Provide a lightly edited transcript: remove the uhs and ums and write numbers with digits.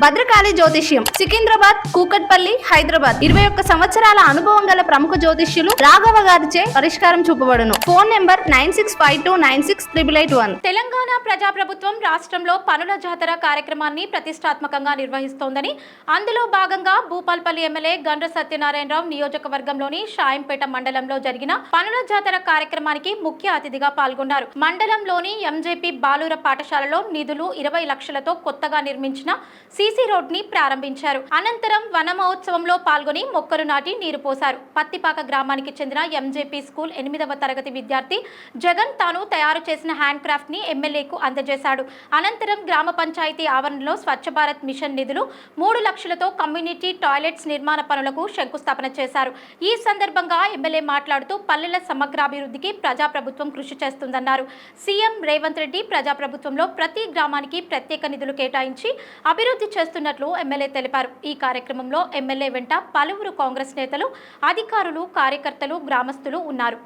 భద్రకాళి జ్యోతిష్యం సికింద్రాబాద్, కూకట్పల్లి, హైదరాబాద్. 21 సంవత్సరాల అనుభవం గల ప్రముఖ జ్యోతిష్యులు రాఘవ గారిచే పరిష్కారం చూపబడును. Phone number 9652968881. తెలంగాణ ప్రజాప్రభుత్వం రాష్ట్రంలో పనుల జాతర కార్యక్రమాన్ని ప్రతిష్టాత్మకంగా నిర్వహిస్తోందని, అందులో భాగంగా భూపాల్పల్లి ఎమ్మెల్యే గండ్ర సత్యనారాయణరావు నియోజకవర్గంలోని షాయంపేట మండలంలో జరిగిన పనుల జాతర కార్యక్రమానికి ముఖ్య అతిథిగా పాల్గొన్నారు. మండలంలోని ఎంజేపీ బాలుర పాఠశాలలో నిధులు 20 లక్షలతో కొత్తగా నిర్మించిన సీసీ రోడ్ ని ప్రారంభించారు. అనంతరం వన మహోత్సవంలో పాల్గొని మొక్కలు నాటి నీరు పోశారు. పత్తిపాక గ్రామానికి చెందిన ఎంజేపీ స్కూల్ 8వ తరగతి విద్యార్థి జగన్ తాను తయారు చేసిన హ్యాండ్ క్రాఫ్ట్ ని ఎమ్మెల్యేకు అందజేశాడు. అనంతరం గ్రామ పంచాయతీ ఆవరణలో స్వచ్ఛ భారత్ మిషన్ నిధులు 3 లక్షలతో కమ్యూనిటీ టాయిలెట్స్ నిర్మాణ పనులకు శంకుస్థాపన చేశారు. ఈ సందర్భంగా ఎమ్మెల్యే మాట్లాడుతూ పల్లెల సమగ్రాభివృద్ధికి ప్రజాప్రభుత్వం కృషి చేస్తుందన్నారు. సీఎం రేవంత్ రెడ్డి ప్రజాప్రభుత్వంలో ప్రతి గ్రామానికి ప్రత్యేక నిధులు కేటాయించి అభివృద్ధి చేస్తున్నట్లు ఎమ్మెల్యే తెలిపారు. ఈ కార్యక్రమంలో ఎమ్మెల్యే వెంట పలువురు కాంగ్రెస్ నేతలు, అధికారులు, కార్యకర్తలు, గ్రామస్తులు ఉన్నారు.